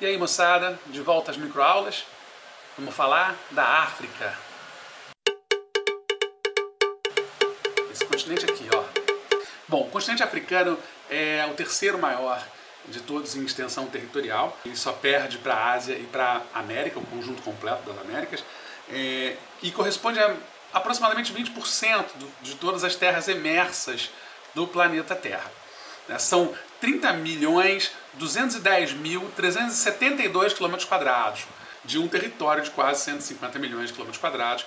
E aí, moçada, de volta às microaulas, vamos falar da África. Esse continente aqui, ó. Bom, o continente africano é o terceiro maior de todos em extensão territorial. Ele só perde para a Ásia e para a América, o conjunto completo das Américas, e corresponde a aproximadamente 20% de todas as terras emersas do planeta Terra. São 30.210.372 km², de um território de quase 150 milhões de km²,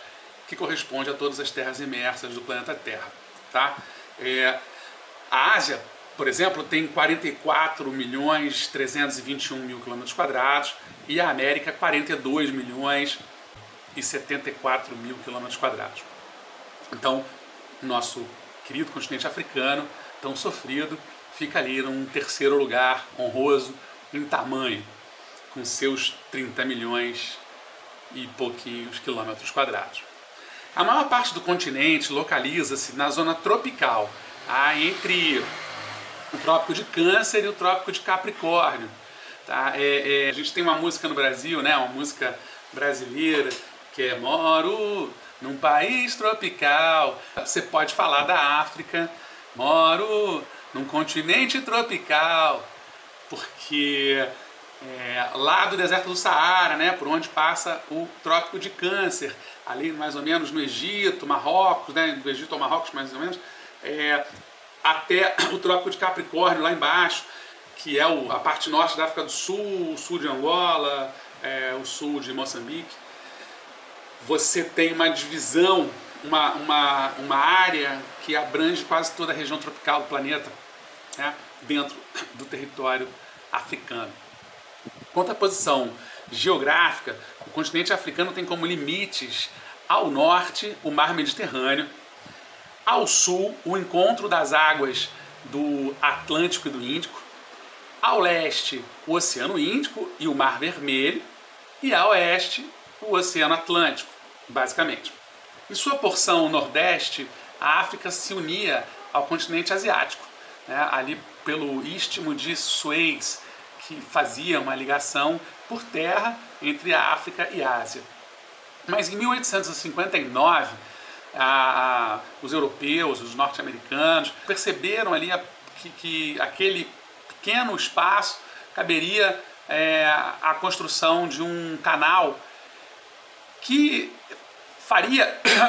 que corresponde a todas as terras emersas do planeta Terra. Tá? A Ásia, por exemplo, tem 44.321.000 km² e a América 42.074.000 km². Então, nosso querido continente africano, tão sofrido, fica ali num terceiro lugar honroso em tamanho, com seus 30 milhões e pouquinhos km². A maior parte do continente localiza-se na zona tropical, entre o Trópico de Câncer e o Trópico de Capricórnio. Tá? A gente tem uma música no Brasil, né? Uma música brasileira, que é Moro num país tropical. Você pode falar da África, moro num continente tropical, porque lá do deserto do Saara, né, por onde passa o Trópico de Câncer, ali mais ou menos no Egito, Marrocos, né, do Egito ao Marrocos mais ou menos, até o Trópico de Capricórnio lá embaixo, que é a parte norte da África do Sul, o sul de Angola, o sul de Moçambique. Você tem uma divisão, uma área que abrange quase toda a região tropical do planeta, né, dentro do território africano. Quanto à posição geográfica, o continente africano tem como limites ao norte o Mar Mediterrâneo, ao sul o encontro das águas do Atlântico e do Índico, ao leste o Oceano Índico e o Mar Vermelho, e a oeste o Oceano Atlântico, basicamente. Em sua porção nordeste, a África se unia ao continente asiático, né, ali pelo Istmo de Suez, que fazia uma ligação por terra entre a África e a Ásia. Mas em 1859, os europeus, os norte-americanos, perceberam ali que aquele pequeno espaço caberia a construção de um canal que faria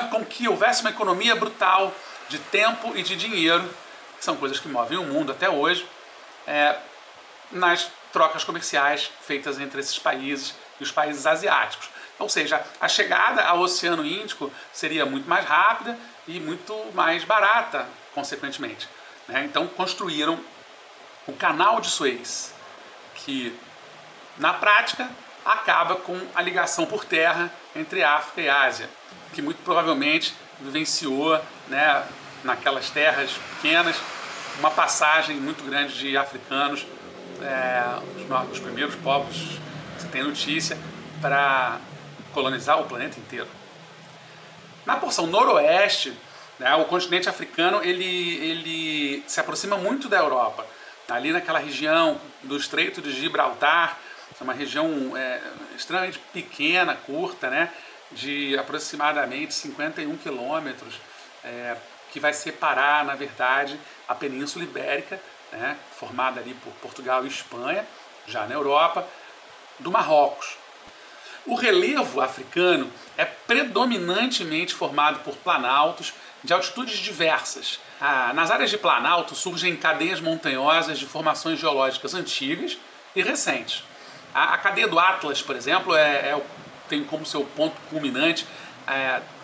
com que houvesse uma economia brutal de tempo e de dinheiro, que são coisas que movem o mundo até hoje, nas trocas comerciais feitas entre esses países e os países asiáticos. Ou seja, a chegada ao Oceano Índico seria muito mais rápida e muito mais barata, consequentemente. Então construíram o Canal de Suez, que na prática acaba com a ligação por terra entre África e Ásia, que muito provavelmente vivenciou, né, naquelas terras pequenas uma passagem muito grande de africanos, os primeiros povos que se tem notícia, para colonizar o planeta inteiro. Na porção noroeste, né, o continente africano ele se aproxima muito da Europa. Ali naquela região do Estreito de Gibraltar, é uma região extremamente pequena, curta, né, de aproximadamente 51 quilômetros, que vai separar, na verdade, a Península Ibérica, né, formada ali por Portugal e Espanha, já na Europa, do Marrocos. O relevo africano é predominantemente formado por planaltos de altitudes diversas. Nas áreas de planalto surgem cadeias montanhosas de formações geológicas antigas e recentes. A cadeia do Atlas, por exemplo, tem como seu ponto culminante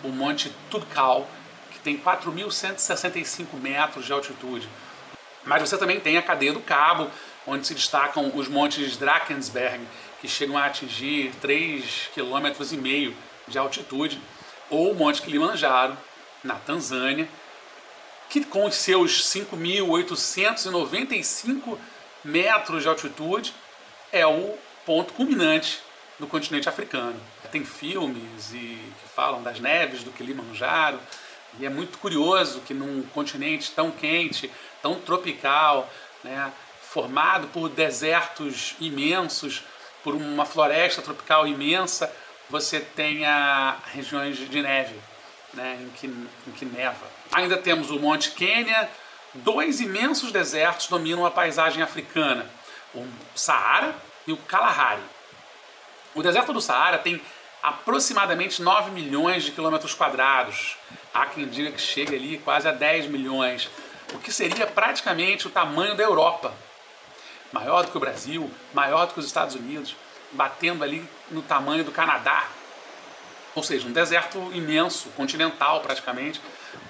o Monte Tudcal, que tem 4.165 metros de altitude. Mas você também tem a cadeia do Cabo, onde se destacam os montes Drakensberg, que chegam a atingir 3,5 km de altitude, ou o Monte Kilimanjaro, na Tanzânia, que com os seus 5.895 metros de altitude é o ponto culminante do continente africano. Tem filmes que falam das neves do Kilimanjaro, e é muito curioso que num continente tão quente, tão tropical, né, formado por desertos imensos, por uma floresta tropical imensa, você tenha regiões de neve, né, em que neva. Ainda temos o Monte Quênia. 2 imensos desertos dominam a paisagem africana, o Saara e o Kalahari. O deserto do Saara tem aproximadamente 9 milhões de quilômetros quadrados. Há quem diga que chega ali quase a 10 milhões, o que seria praticamente o tamanho da Europa. Maior do que o Brasil, maior do que os Estados Unidos, batendo ali no tamanho do Canadá. Ou seja, um deserto imenso, continental praticamente,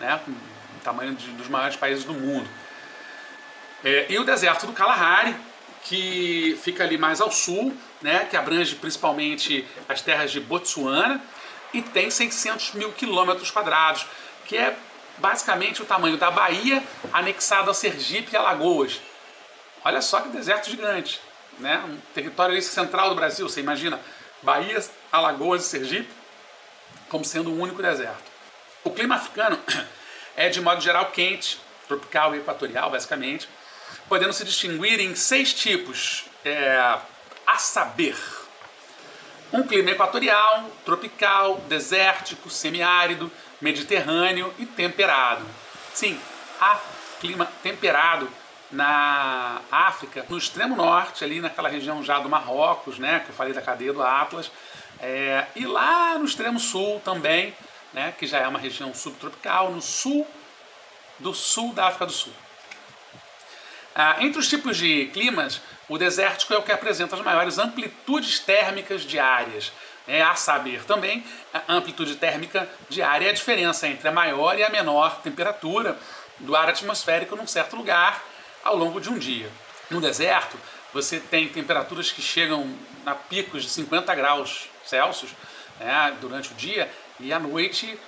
né, com o tamanho dos maiores países do mundo. E o deserto do Kalahari, que fica ali mais ao sul, né, que abrange principalmente as terras de Botsuana e tem 600 mil quilômetros quadrados, que é basicamente o tamanho da Bahia anexado a Sergipe e Alagoas. Olha só que deserto gigante, né? Um território central do Brasil, você imagina Bahia, Alagoas e Sergipe como sendo um único deserto. O clima africano é de modo geral quente, tropical e equatorial basicamente, podendo se distinguir em 6 tipos, a saber, um clima equatorial, tropical, desértico, semiárido, mediterrâneo e temperado. Sim, há clima temperado na África, no extremo norte, ali naquela região já do Marrocos, né, que eu falei da cadeia do Atlas, e lá no extremo sul também, né, que já é uma região subtropical, no sul da África do Sul. Entre os tipos de climas, o desértico é o que apresenta as maiores amplitudes térmicas diárias. A saber também, a amplitude térmica diária é a diferença entre a maior e a menor temperatura do ar atmosférico num certo lugar ao longo de um dia. No deserto, você tem temperaturas que chegam a picos de 50 graus Celsius, durante o dia, e à noite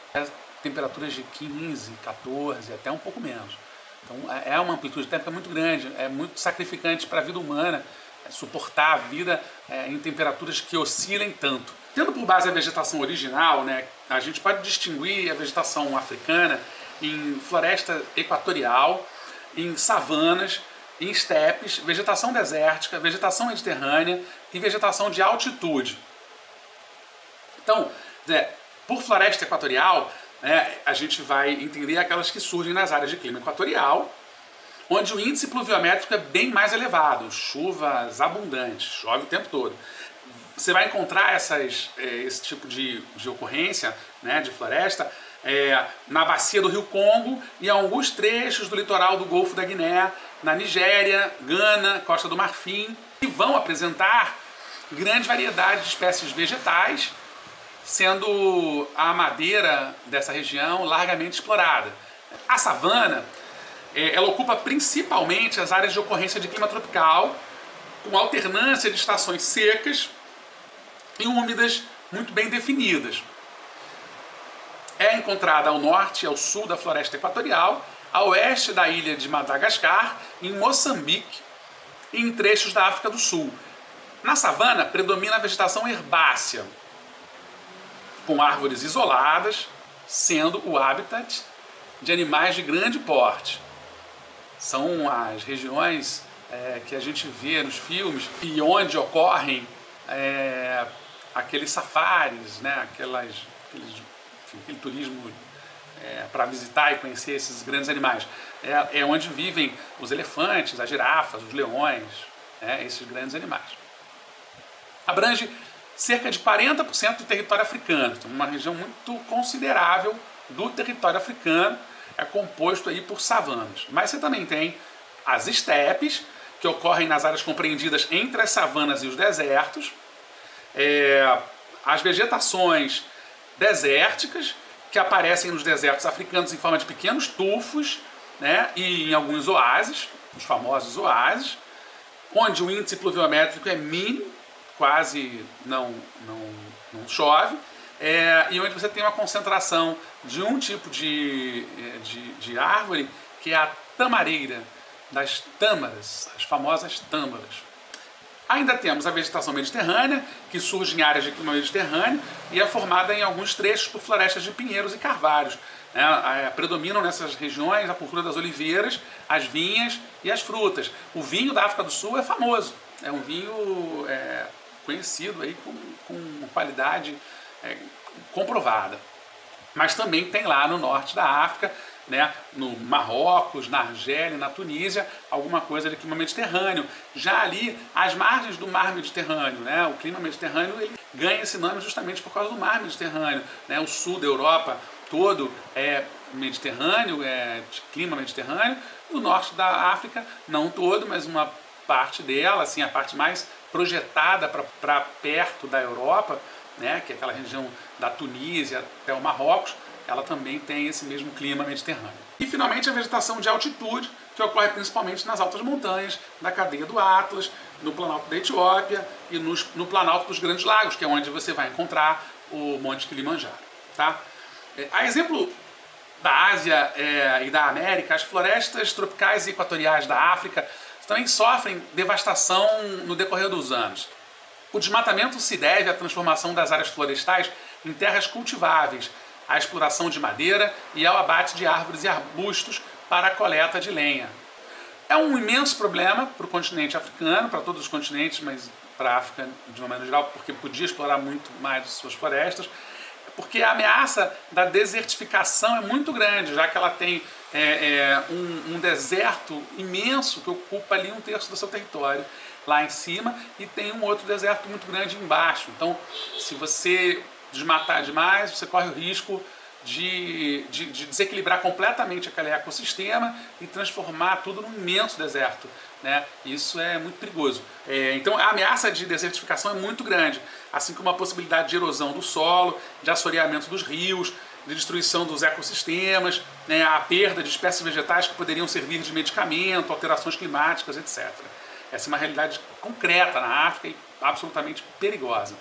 temperaturas de 15, 14, até um pouco menos. Então é uma amplitude térmica muito grande, é muito sacrificante para a vida humana suportar a vida em temperaturas que oscilem tanto. Tendo por base a vegetação original, né, a gente pode distinguir a vegetação africana em floresta equatorial, em savanas, em estepes, vegetação desértica, vegetação mediterrânea e vegetação de altitude. Então, por floresta equatorial, a gente vai entender aquelas que surgem nas áreas de clima equatorial, onde o índice pluviométrico é bem mais elevado, chuvas abundantes, chove o tempo todo. Você vai encontrar esse tipo de ocorrência, né, de floresta na bacia do Rio Congo e em alguns trechos do litoral do Golfo da Guiné, na Nigéria, Gana, Costa do Marfim, que vão apresentar grande variedade de espécies vegetais, sendo a madeira dessa região largamente explorada. A savana, ela ocupa principalmente as áreas de ocorrência de clima tropical, com alternância de estações secas e úmidas muito bem definidas. É encontrada ao norte e ao sul da floresta equatorial, a oeste da ilha de Madagascar, em Moçambique e em trechos da África do Sul. Na savana predomina a vegetação herbácea, com árvores isoladas, sendo o habitat de animais de grande porte. São as regiões que a gente vê nos filmes e onde ocorrem aqueles safaris, né, aquele turismo para visitar e conhecer esses grandes animais. É onde vivem os elefantes, as girafas, os leões, esses grandes animais. Abrange cerca de 40% do território africano, então uma região muito considerável do território africano é composto aí por savanas. Mas você também tem as estepes, que ocorrem nas áreas compreendidas entre as savanas e os desertos, as vegetações desérticas, que aparecem nos desertos africanos em forma de pequenos tufos, né, e em alguns oásis, os famosos oásis, onde o índice pluviométrico é mínimo, quase não chove, e onde você tem uma concentração de um tipo de árvore, que é a tamareira, das tâmaras, as famosas tâmaras. Ainda temos a vegetação mediterrânea, que surge em áreas de clima mediterrâneo e é formada em alguns trechos por florestas de pinheiros e carvalhos. Predominam nessas regiões a cultura das oliveiras, as vinhas e as frutas. O vinho da África do Sul é famoso, é um vinho conhecido aí com qualidade comprovada. Mas também tem lá no norte da África, né, no Marrocos, na Argélia, na Tunísia, alguma coisa de clima mediterrâneo. Já ali, às margens do mar Mediterrâneo, né, o clima mediterrâneo ele ganha esse nome justamente por causa do mar Mediterrâneo. Né, o sul da Europa todo é mediterrâneo, é de clima mediterrâneo, e o norte da África, não todo, mas uma parte dela, assim, a parte mais projetada para perto da Europa, né, que é aquela região da Tunísia até o Marrocos, ela também tem esse mesmo clima mediterrâneo. E finalmente a vegetação de altitude, que ocorre principalmente nas altas montanhas da cadeia do Atlas, no Planalto da Etiópia e no Planalto dos Grandes Lagos, que é onde você vai encontrar o Monte Kilimanjaro. Tá? A exemplo da Ásia e da América, as florestas tropicais e equatoriais da África também sofrem devastação no decorrer dos anos. O desmatamento se deve à transformação das áreas florestais em terras cultiváveis, à exploração de madeira e ao abate de árvores e arbustos para a coleta de lenha. É um imenso problema para o continente africano, para todos os continentes, mas para a África de uma maneira geral, porque podia explorar muito mais suas florestas, porque a ameaça da desertificação é muito grande, já que ela tem um deserto imenso que ocupa ali 1/3 do seu território lá em cima e tem um outro deserto muito grande embaixo. Então, se você desmatar demais, você corre o risco de desequilibrar completamente aquele ecossistema e transformar tudo num imenso deserto. Né? Isso é muito perigoso. Então a ameaça de desertificação é muito grande, assim como a possibilidade de erosão do solo, de assoreamento dos rios, de destruição dos ecossistemas, né? A perda de espécies vegetais que poderiam servir de medicamento, alterações climáticas, etc. Essa é uma realidade concreta na África e absolutamente perigosa.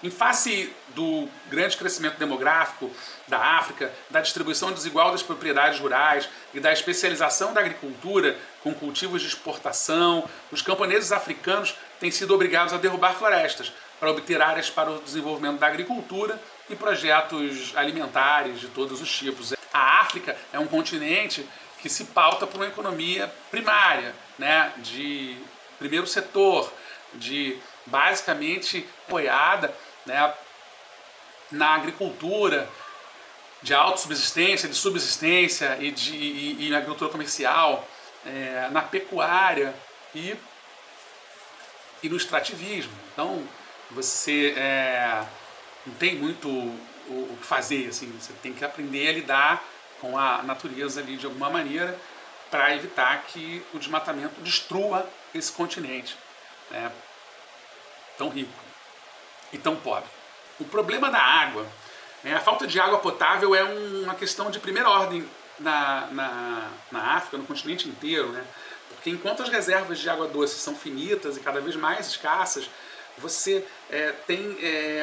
Em face do grande crescimento demográfico da África, da distribuição desigual das propriedades rurais e da especialização da agricultura com cultivos de exportação, os camponeses africanos têm sido obrigados a derrubar florestas para obter áreas para o desenvolvimento da agricultura e projetos alimentares de todos os tipos. A África é um continente que se pauta por uma economia primária, né, de primeiro setor, de basicamente apoiada, né, na agricultura de autossubsistência, de subsistência e na agricultura comercial, na pecuária e no extrativismo. Então você não tem muito o que fazer, assim, você tem que aprender a lidar com a natureza ali de alguma maneira para evitar que o desmatamento destrua esse continente, né, tão rico e tão pobre. O problema da água, a falta de água potável é uma questão de primeira ordem na África, no continente inteiro, né? Porque enquanto as reservas de água doce são finitas e cada vez mais escassas, você tem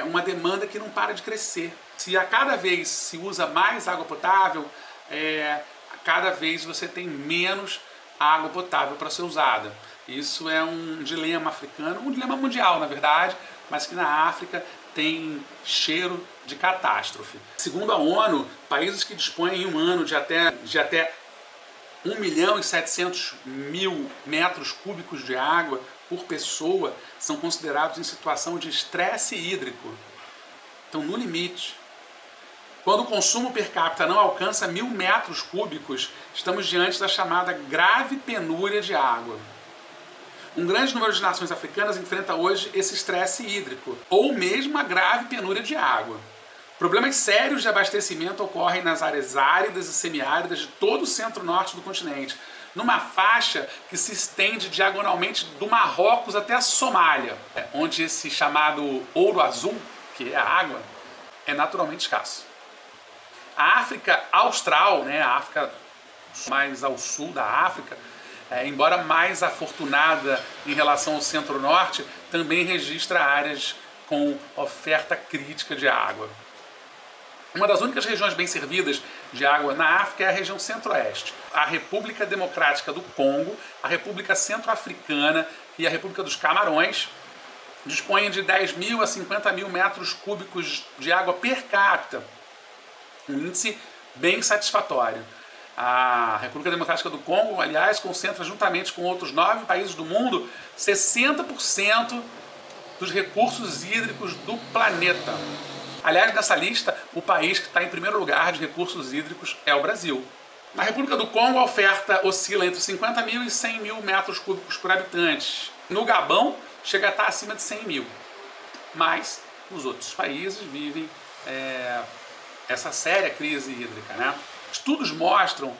uma demanda que não para de crescer. Se a cada vez se usa mais água potável, cada vez você tem menos água potável para ser usada. Isso é um dilema africano, um dilema mundial, na verdade, mas que na África tem cheiro de catástrofe. Segundo a ONU, países que dispõem em um ano de até 1.700.000 metros cúbicos de água por pessoa são considerados em situação de estresse hídrico. Estão no limite. Quando o consumo per capita não alcança 1.000 metros cúbicos, estamos diante da chamada grave penúria de água. Um grande número de nações africanas enfrenta hoje esse estresse hídrico, ou mesmo a grave penúria de água. Problemas sérios de abastecimento ocorrem nas áreas áridas e semiáridas de todo o centro-norte do continente, numa faixa que se estende diagonalmente do Marrocos até a Somália, onde esse chamado ouro azul, que é a água, é naturalmente escasso. A África Austral, né, a África mais ao sul da África, embora mais afortunada em relação ao centro-norte, também registra áreas com oferta crítica de água. Uma das únicas regiões bem servidas de água na África é a região centro-oeste. A República Democrática do Congo, a República Centro-Africana e a República dos Camarões dispõem de 10.000 a 50.000 metros cúbicos de água per capita, um índice bem satisfatório. A República Democrática do Congo, aliás, concentra juntamente com outros 9 países do mundo 60% dos recursos hídricos do planeta. Aliás, nessa lista, o país que está em primeiro lugar de recursos hídricos é o Brasil. Na República do Congo, a oferta oscila entre 50 mil e 100 mil metros cúbicos por habitante. No Gabão, chega a estar acima de 100 mil. Mas os outros países vivem essa séria crise hídrica, né? Estudos mostram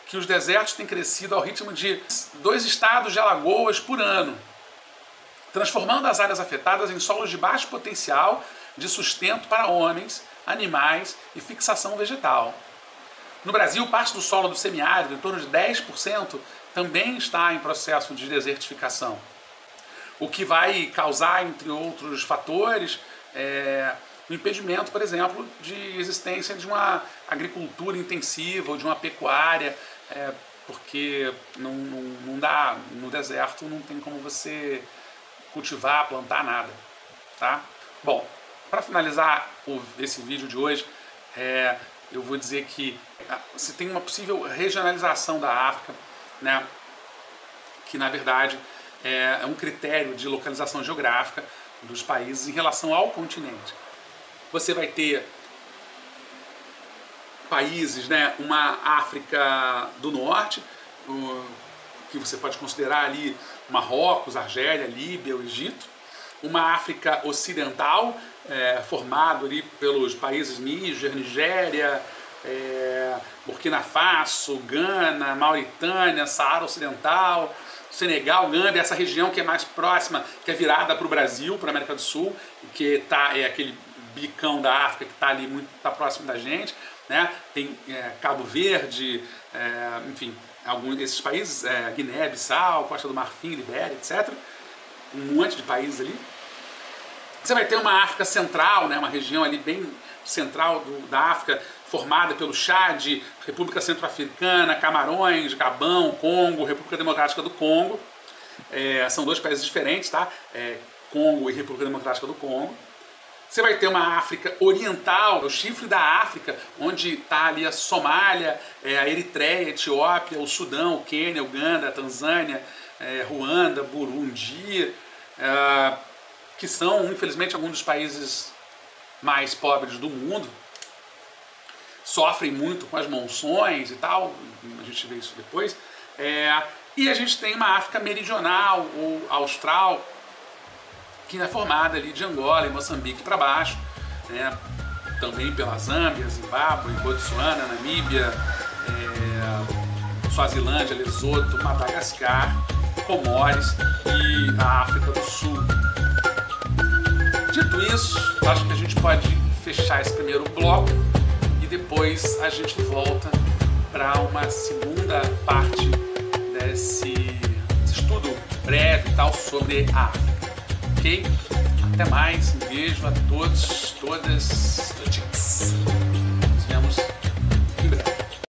que os desertos têm crescido ao ritmo de 2 estados de Alagoas por ano, transformando as áreas afetadas em solos de baixo potencial de sustento para homens, animais e fixação vegetal. No Brasil, parte do solo do semiárido, em torno de 10%, também está em processo de desertificação, o que vai causar, entre outros fatores, o impedimento, por exemplo, de existência de uma agricultura intensiva ou de uma pecuária, porque não dá, no deserto não tem como você cultivar, plantar nada, tá? Bom, para finalizar esse vídeo de hoje, eu vou dizer que se tem uma possível regionalização da África, né, que na verdade é um critério de localização geográfica dos países em relação ao continente. Você vai ter países, né, uma África do Norte, que você pode considerar ali Marrocos, Argélia, Líbia, o Egito, uma África Ocidental, formado ali pelos países Níger, Nigéria, Burkina Faso, Gana, Mauritânia, Saara Ocidental, Senegal, Gâmbia, essa região que é mais próxima, que é virada para o Brasil, para a América do Sul, que é aquele bicão da África que está ali muito próximo da gente, né? Tem Cabo Verde, enfim, alguns desses países, Guiné, Bissau, Costa do Marfim, Libéria, etc. Um monte de países ali. Você vai ter uma África Central, né? Uma região ali bem central da África, formada pelo Chad, República Centro-Africana, Camarões, Gabão, Congo, República Democrática do Congo. São 2 países diferentes, tá? Congo e República Democrática do Congo. Você vai ter uma África Oriental, o chifre da África, onde está ali a Somália, a Eritreia, a Etiópia, o Sudão, o Quênia, Uganda, a Tanzânia, Ruanda, Burundi, que são, infelizmente, alguns dos países mais pobres do mundo. Sofrem muito com as monções e tal, a gente vê isso depois. E a gente tem uma África Meridional ou Austral, que é formada ali de Angola e Moçambique para baixo, né? Também pela Zâmbia, Zimbábue, Botsuana, Namíbia, Suazilândia, Lesoto, Madagascar, Comores e a África do Sul. Dito isso, acho que a gente pode fechar esse primeiro bloco e depois a gente volta para uma segunda parte desse estudo breve e tal sobre a África. Ok? Até mais, um beijo a todos, todas.